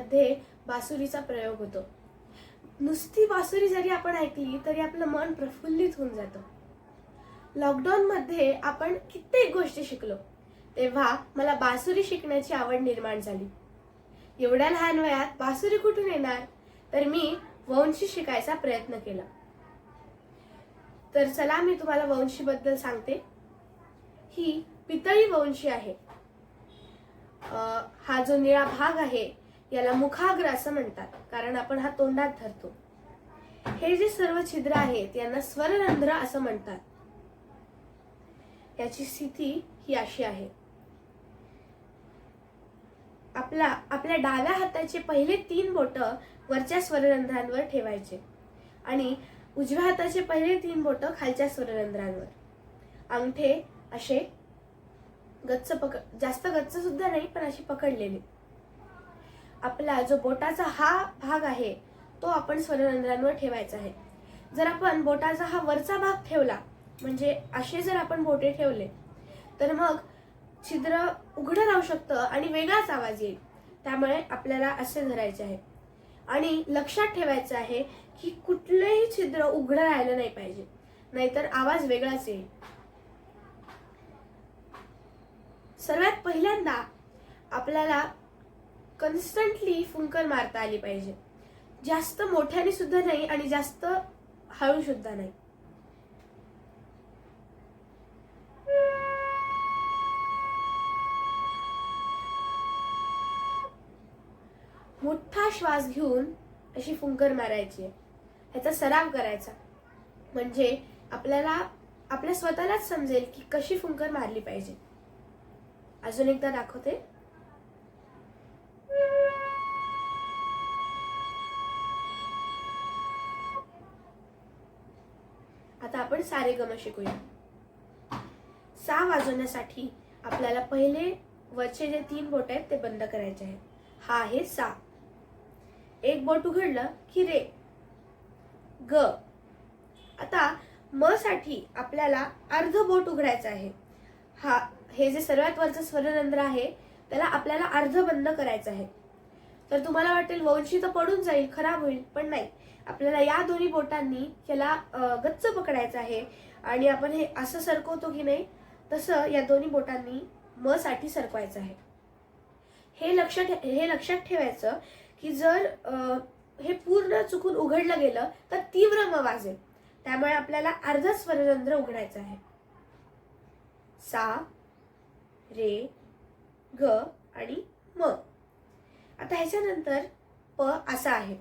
मध्ये बासुरीचा प्रयोग होतो. नुसती बासुरी जरी आपण ऐकली तरी आपलं मन प्रफुल्लित होऊन जातं. लॉकडाऊन मध्ये आपण कित्येक गोष्टी शिकलो, तेव्हा मला बासुरी शिकण्याची आवड निर्माण झाली. एवढ्या लहान वयात बासुरी कुठून येणार, तर मी वंशी शिकायचा प्रयत्न केला. तर चला मी तुम्हाला वंशी बद्दल सांगते. ही पितळी वंशी आहे. हा जो निळा भाग आहे याला मुखाग्र असं म्हणतात, कारण आपण हा तोंडात धरतो. हे जे सर्व छिद्र आहेत यांना स्वररंध्र असं म्हणतात. याची स्थिती ही अशी आहे. आपल्या डाव्या हाताचे पहिले 3 बोट वरच्या स्वररंध्रांवर ठेवायचे आणि उजव्या हाताचे पहिले 3 बोट खालच्या स्वररंध्रांवर. अंगठे असे जास्त गच्च सुद्धा नाही, पण अशी पकडलेली. आपला जो बोटाचा हा भाग आहे तो आपण स्वररंध्रांवर ठेवायचा आहे. जर आपण बोटाचा हा वरचा भाग ठेवला, म्हणजे असे जर आपण बोटे ठेवले, तर मग छिद्र उघडं राहू शकतं आणि वेगळाच आवाज येईल. त्यामुळे आपल्याला असे धरायचे आहे आणि लक्षात ठेवायचं आहे की कुठलेही छिद्र उघडं राहिलं नाही पाहिजे, नाहीतर आवाज वेगळाच येईल. सर्वात पहिल्यांदा आपल्याला कन्स्टंटली फुंकर मारता आली पाहिजे. जास्त मोठ्याने सुद्धा नाही आणि जास्त हळू सुद्धा नाही. मोठा श्वास घेऊन अशी फुंकर मारायची. ह्याचा सराव करायचा, म्हणजे आपल्याला आपल्या स्वतःलाच समजेल की कशी फुंकर मारली पाहिजे. अजून एकदा दाखवते. आता आपण सारेगम शिकूया. सा वाजवण्यासाठी आपल्याला पहिले वरचे जे 3 बोट आहेत ते बंद करायचे आहेत. हा आहे सा. एक बोट उघडलं की रे, ग. आता म साठी आपल्याला अर्ध बोट उघडायचं आहे. हे जे सर्वात वरचं स्वररंध्र आहे त्याला आपल्याला अर्ध बंद करायचं आहे. तर तुम्हाला वाटेल वंशी तर पडून जाईल, खराब होईल, पण नाही. आपल्याला या दोन्ही बोटांनी याला गच्च पकडायचं आहे आणि आपण हे असं सरकवतो की नाही तसं या दोन्ही बोटांनी म साठी सरकवायचं आहे. हे लक्षात ठेवायचं की जर हे पूर्ण चुकून उघडलं गेलं तर तीव्र म वाजेल. त्यामुळे आपल्याला अर्धा स्वररंध्र उघडायचा आहे. सा, रे, ग आणि म. आता ह्याच्यानंतर प असा आहे.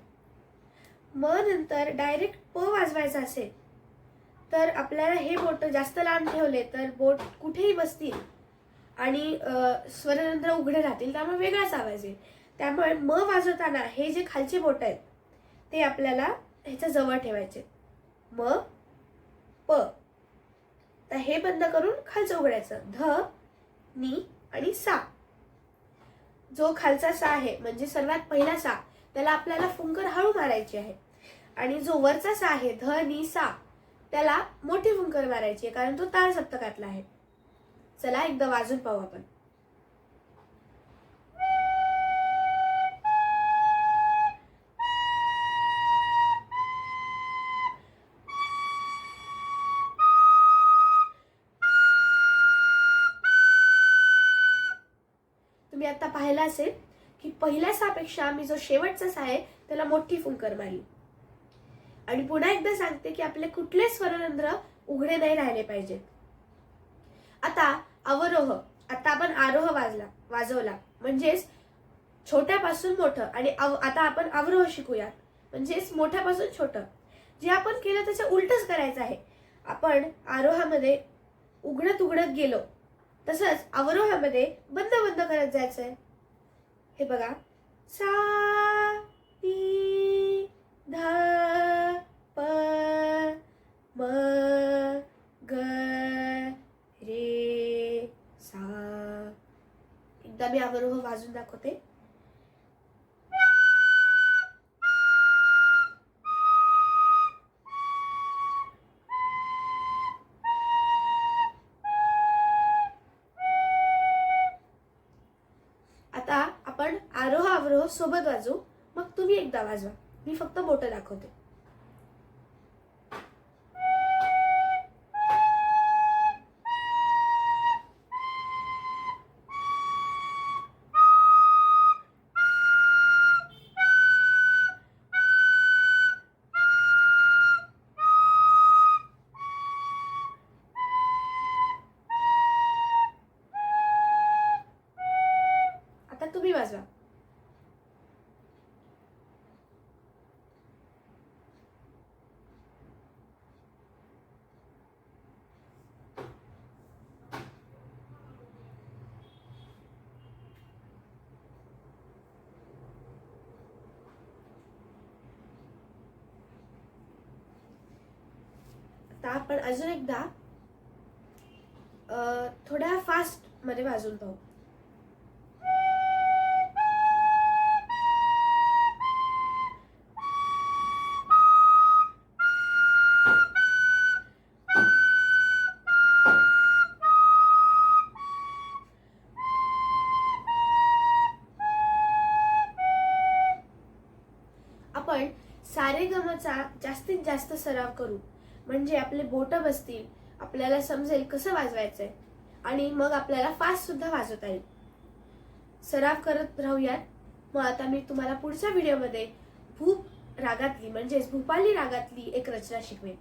म नंतर डायरेक्ट प वाजवायचा असेल तर आपल्याला हे बोट जास्त लांब ठेवले तर बोट कुठेही बसतील आणि स्वररंध्र उघडे राहतील, त्यामुळे वेगळाच आवाज येईल. त्यामुळे म वाजवताना हे जे खालचे बोट आहेत ते आपल्याला ह्याच्या जवळ ठेवायचे. म, प. तर हे बंद करून खालचं उघडायचं. ध, नी आणि सा. जो खालचा सा आहे म्हणजे सर्वात पहिला सा, त्याला आपल्याला फुंकर हळू मारायची आहे आणि जो वरचा सा आहे ध, नी, सा, त्याला मोठी फुंकर मारायची आहे, कारण तो ताल सप्तकातला आहे. चला एकदा वाजून पाहू आपण. तुम्ही आता पाहिलं असेल की पहिल्या सापेक्षा मी जो शेवटचा सा आहे त्याला मोठी फुंकर मारली. आणि पुन्हा एकदा सांगते की आपले कुठले स्वररंध्र उघडे नाही राहिले पाहिजेत. आता अवरोह. आता आपण आरोह वाजवला, म्हणजेच छोट्यापासून मोठं. आणि आता आपण अवरोह शिकूया, म्हणजेच मोठ्यापासून छोटं. जे आपण केलं त्याचं उलटच करायचं आहे. आपण आरोहामध्ये उघडत गेलो, तसंच अवरोहामध्ये बंद करत जायचंय. हे बघा. सा, ती, ध, प, म, ग, रे, सा. एकदा मी अवरोह वाजून दाखवते. आता आपण आरोह अवरोह सोबत वाजवू, मग तुम्ही एकदा वाजवा. मी फक्त बोटं दाखवते. आता तुम्ही वाजवा. आता आपण अजून एकदा थोड्या फास्ट मध्ये वाजवून पाहू. आपण सारेगमचा जास्तीत जास्त सराव करू, म्हणजे आपले बोटं बसतील, आपल्याला समजेल कसं वाजवायचंय आणि मग आपल्याला फास्ट सुद्धा वाजवता येईल. सराव करत राहूयात. मग आता मी तुम्हाला पुढच्या व्हिडिओमध्ये भूप रागातली म्हणजेच भूपाली रागातली एक रचना शिकवेन.